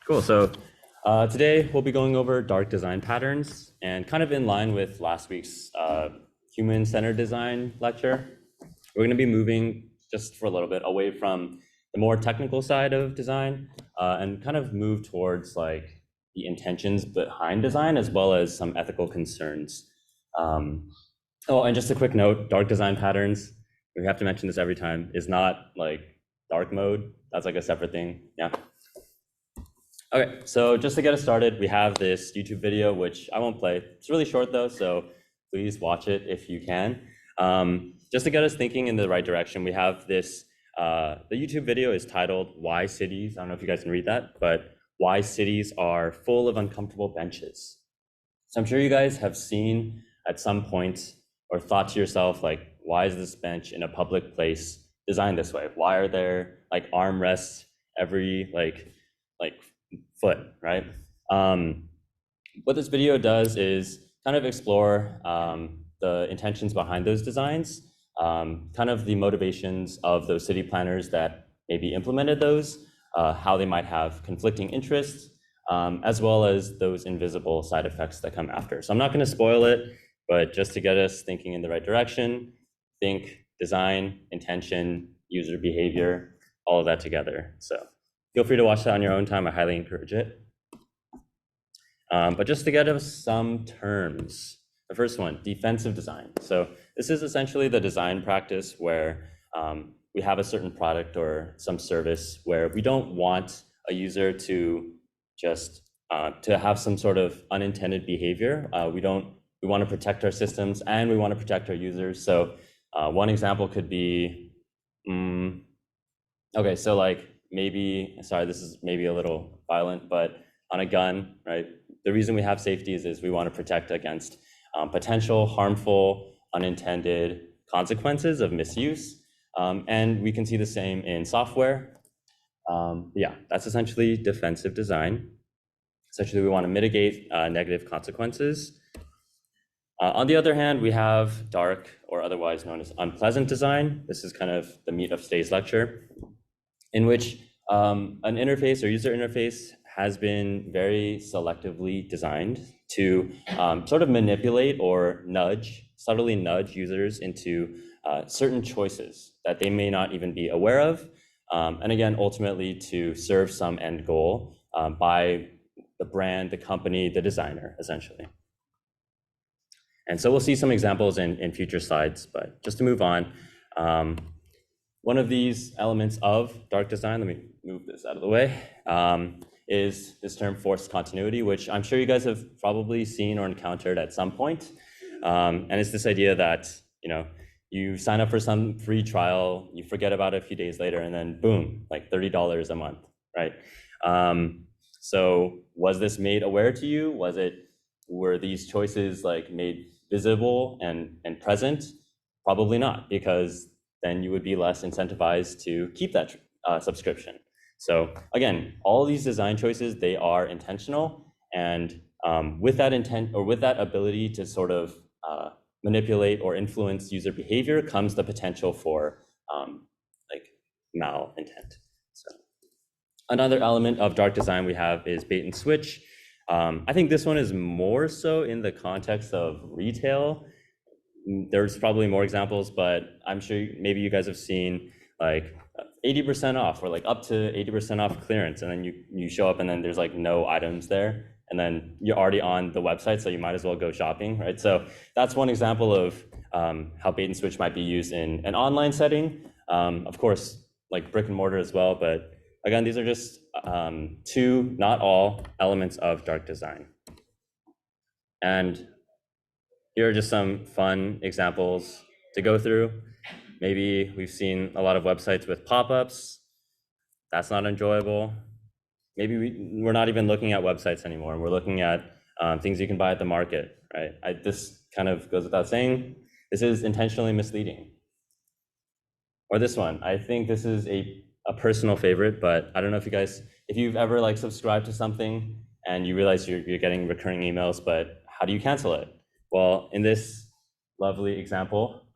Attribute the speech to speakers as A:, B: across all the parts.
A: Cool. So today we'll be going over dark design patterns, and kind of in line with last week's human-centered design lecture, we're going to be moving just for a little bit away from the more technical side of design and kind of move towards like the intentions behind design as well as some ethical concerns. Oh, and just a quick note, dark design patterns, we have to mention this every time, is not like dark mode. That's like a separate thing. Yeah. Okay, so just to get us started, we have this YouTube video, which I won't play. It's really short though, so please watch it if you can. Just to get us thinking in the right direction, we have this, the YouTube video is titled Why Cities, I don't know if you guys can read that, but Why Cities Are Full of Uncomfortable Benches. So I'm sure you guys have seen at some point or thought to yourself, like, why is this bench in a public place designed this way? Why are there like armrests every like foot, right? What this video does is kind of explore the intentions behind those designs, kind of the motivations of those city planners that maybe implemented those, how they might have conflicting interests, as well as those invisible side effects that come after. So I'm not going to spoil it, but just to get us thinking in the right direction, think design, intention, user behavior, all of that together. So feel free to watch that on your own time. I highly encourage it. But just to get us some terms, the first one, defensive design. So this is essentially the design practice where we have a certain product or some service where we don't want a user to just to have some sort of unintended behavior. We want to protect our systems and we want to protect our users. So one example could be, okay, so like maybe, sorry, this is maybe a little violent, but on a gun, right? The reason we have safeties is we want to protect against potential harmful, unintended consequences of misuse. And we can see the same in software. Yeah, that's essentially defensive design. Essentially, we want to mitigate negative consequences. On the other hand, we have dark, or otherwise known as unpleasant design. This is kind of the meat of today's lecture, in which an interface or user interface has been very selectively designed to sort of manipulate or subtly nudge users into certain choices that they may not even be aware of. And again, ultimately to serve some end goal by the brand, the company, the designer, essentially. And so we'll see some examples in future slides, but just to move on, one of these elements of dark design, let me move this out of the way, is this term forced continuity, which I'm sure you guys have probably seen or encountered at some point. And it's this idea that, you sign up for some free trial, you forget about it a few days later, and then boom, like $30 a month, right? So was this made aware to you? Were these choices like made visible and present? Probably not, because then you would be less incentivized to keep that subscription. So again, all these design choices, they are intentional, and with that intent or with that ability to sort of manipulate or influence user behavior comes the potential for like malintent. So another element of dark design we have is bait and switch. I think this one is more so in the context of retail. There's probably more examples, but I'm sure maybe you guys have seen like 80% off or like up to 80% off clearance, and then you show up and then there's like no items there, and then you're already on the website, so you might as well go shopping, right? So that's one example of how bait and switch might be used in an online setting. Of course, like brick and mortar as well, but again, these are just two, not all, elements of dark design. And here are just some fun examples to go through. Maybe we've seen a lot of websites with pop-ups. That's not enjoyable. Maybe we're not even looking at websites anymore. We're looking at things you can buy at the market, right? This kind of goes without saying. This is intentionally misleading. Or this one, I think this is a personal favorite, but I don't know if you've ever like subscribed to something and you realize you're getting recurring emails, but how do you cancel it? Well, in this lovely example,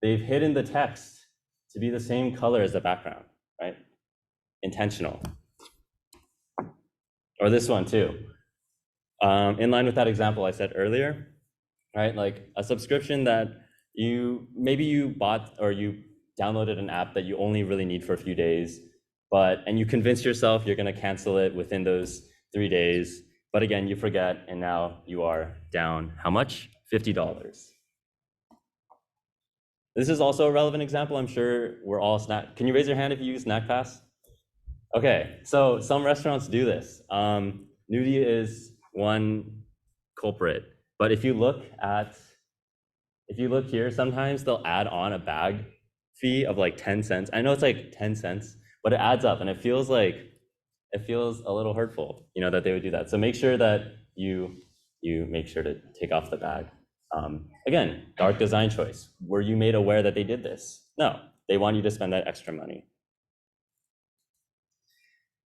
A: they've hidden the text to be the same color as the background, right? Intentional. Or this one too. In line with that example I said earlier, right? Like a subscription that maybe you bought or you downloaded an app that you only really need for a few days, and you convince yourself you're going to cancel it within those 3 days. But again, you forget, and now you are down how much? $50. This is also a relevant example. I'm sure we're all Can you raise your hand if you use SnackPass? Okay, so some restaurants do this. Nudie is one culprit, but if you look here, sometimes they'll add on a bag fee of like 10 cents. I know it's like 10 cents, but it adds up, and it feels a little hurtful, that they would do that. So make sure that you make sure to take off the bag. Again, dark design choice. Were you made aware that they did this? No, they want you to spend that extra money.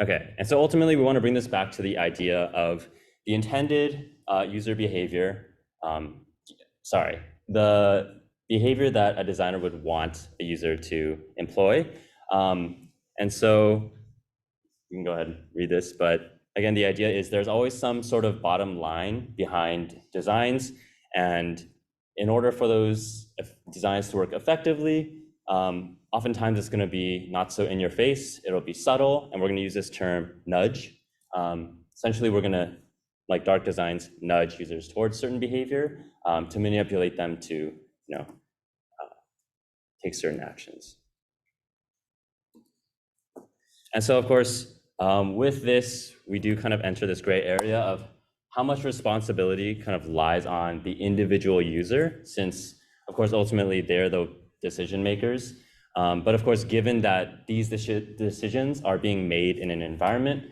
A: Okay, and so ultimately we want to bring this back to the idea of the intended user behavior, the behavior that a designer would want a user to employ. And so you can go ahead and read this, but again, the idea is there's always some sort of bottom line behind designs, and in order for those designs to work effectively, oftentimes it's going to be not so in your face, it'll be subtle, and we're going to use this term nudge. Essentially, we're going to, like dark designs, nudge users towards certain behavior to manipulate them to take certain actions. And so, of course, with this, we do kind of enter this gray area of how much responsibility kind of lies on the individual user, since, of course, ultimately they're the decision makers. But of course, given that these decisions are being made in an environment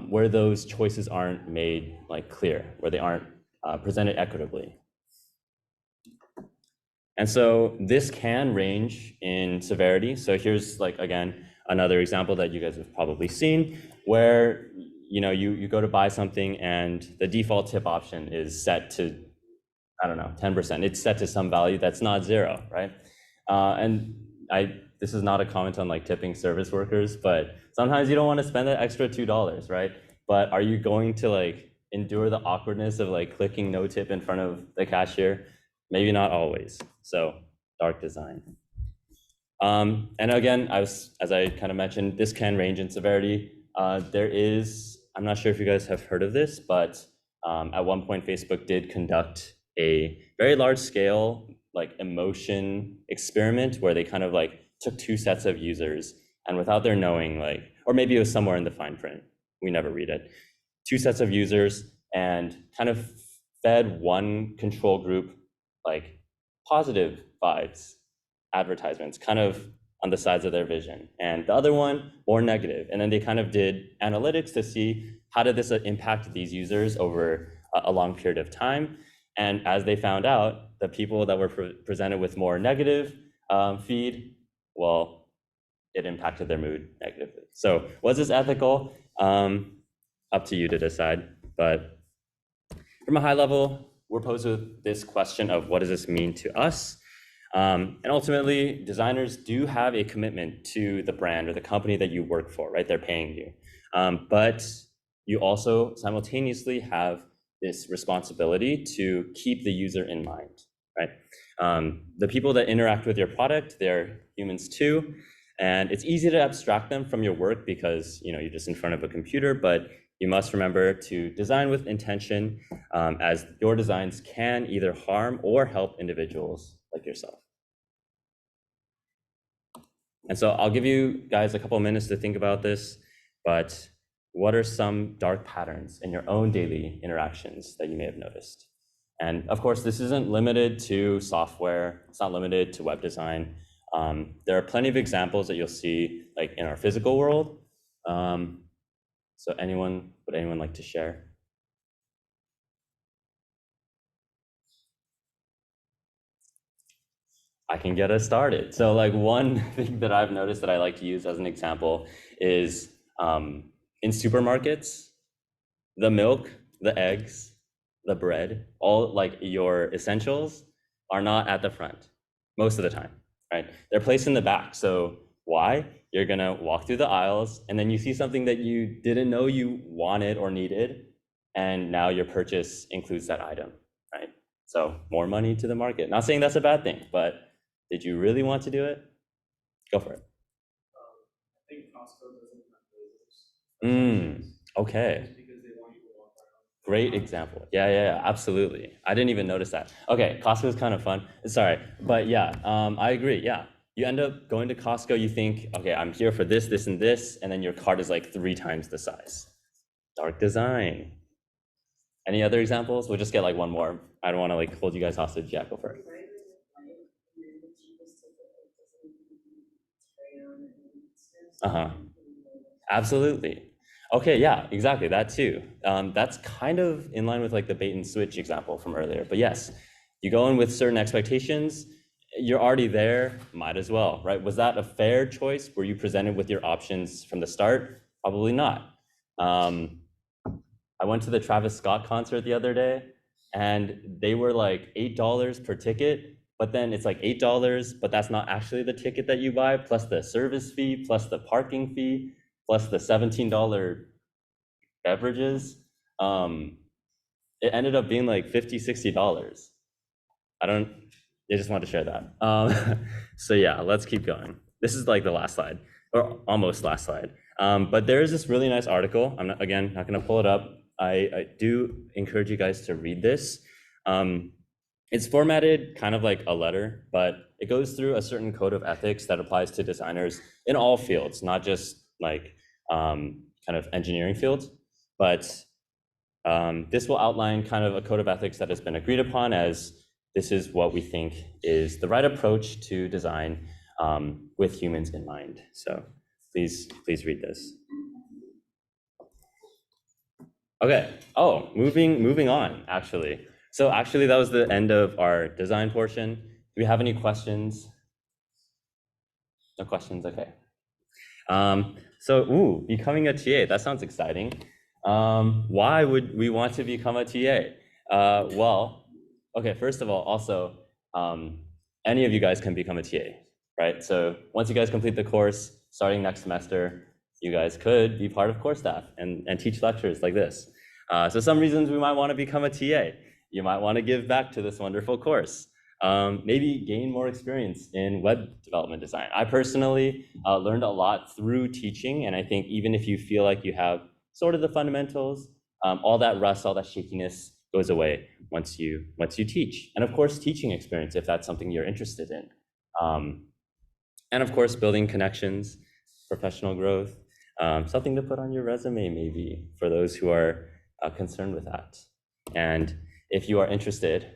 A: where those choices aren't made clear, where they aren't presented equitably. And so this can range in severity. So here's again, another example that you guys have probably seen, where you go to buy something and the default tip option is set to, I don't know, 10%. It's set to some value that's not zero, right? This is not a comment on tipping service workers, but sometimes you don't want to spend that extra $2, right? But are you going to endure the awkwardness of clicking no tip in front of the cashier? Maybe not always. So dark design. And again, as I kind of mentioned, this can range in severity. I'm not sure if you guys have heard of this, but at one point Facebook did conduct a very large scale emotion experiment where they kind of took 2 sets of users, and without their knowing, or maybe it was somewhere in the fine print, we never read it, 2 sets of users, and kind of fed one control group positive vibes advertisements kind of on the sides of their vision, and the other one more negative. And then they kind of did analytics to see how did this impact these users over a long period of time. And as they found out, the people that were presented with more negative feed, well, it impacted their mood negatively. So was this ethical? Up to you to decide. But from a high level, we're posed with this question of what does this mean to us? And ultimately, designers do have a commitment to the brand or the company that you work for, right? They're paying you. But you also simultaneously have this responsibility to keep the user in mind, right? The people that interact with your product, they're humans too. And it's easy to abstract them from your work because you're just in front of a computer, but you must remember to design with intention, as your designs can either harm or help individuals like yourself. And so I'll give you guys a couple of minutes to think about this, but what are some dark patterns in your own daily interactions that you may have noticed? And of course, this isn't limited to software. It's not limited to web design. There are plenty of examples that you'll see in our physical world. So would anyone like to share? I can get us started. So one thing that I've noticed that I like to use as an example is in supermarkets, the milk, the eggs, the bread, all your essentials are not at the front most of the time, right? They're placed in the back. So Why? You're gonna walk through the aisles and then you see something that you didn't know you wanted or needed, and now your purchase includes that item, right? So more money to the market. Not saying that's a bad thing, but did you really want to do it? Go for it.
B: I think Costco doesn't have those.
A: Okay.
B: Just because they want you to walk around.
A: Great example. Yeah, absolutely. I didn't even notice that. Okay, Costco is kind of fun. Sorry, but yeah, I agree. Yeah, you end up going to Costco, you think, okay, I'm here for this, this, and this, and then your cart is like 3 times the size. Dark design. Any other examples? We'll just get like one more. I don't want to like hold you guys hostage. Yeah, go for it. Uh-huh. Absolutely. Okay, yeah, exactly, that too. That's kind of in line with like the bait and switch example from earlier. But yes, you go in with certain expectations, you're already there, might as well, right? Was that a fair choice? Were you presented with your options from the start? Probably not. I went to the Travis Scott concert the other day, and they were like $8 per ticket, but then it's like $8, but that's not actually the ticket that you buy, plus the service fee, plus the parking fee, plus the $17 beverages. It ended up being like $50, $60. I just wanted to share that. So yeah, let's keep going. This is like the last slide, or almost last slide. But there is this really nice article. I'm not, again, not gonna pull it up. I do encourage you guys to read this. It's formatted kind of like a letter, but it goes through a certain code of ethics that applies to designers in all fields, not just like kind of engineering fields, but this will outline kind of a code of ethics that has been agreed upon as this is what we think is the right approach to design with humans in mind. So please read this. Okay. Oh, moving on, actually. So actually, that was the end of our design portion. Do we have any questions? No questions? Okay. So, becoming a TA, that sounds exciting. Why would we want to become a TA? Well, okay, first of all, also, any of you guys can become a TA, right? So once you guys complete the course, starting next semester, you guys could be part of course staff and teach lectures like this. So some reasons we might want to become a TA. You might want to give back to this wonderful course. Maybe gain more experience in web development design. I personally learned a lot through teaching, and I think even if you feel like you have sort of the fundamentals, all that rust, all that shakiness goes away once you teach. And of course, teaching experience, if that's something you're interested in. And of course, building connections, professional growth, something to put on your resume maybe for those who are concerned with that. And if you are interested,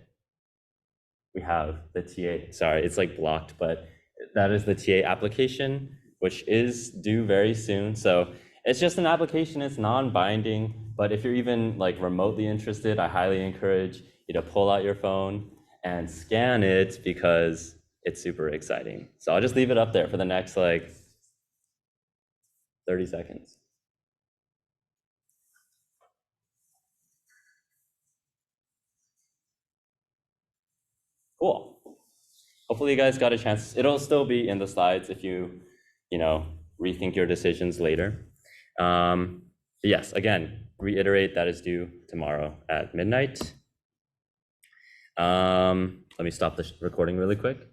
A: we have the TA, sorry, it's like blocked, but that is the TA application, which is due very soon. So it's just an application, it's non-binding, but if you're even like remotely interested, I highly encourage you to pull out your phone and scan it because it's super exciting. So I'll just leave it up there for the next like 30 seconds. Cool. Hopefully you guys got a chance. It'll still be in the slides if you rethink your decisions later. Yes, again, reiterate that is due tomorrow at midnight. Let me stop the recording really quick.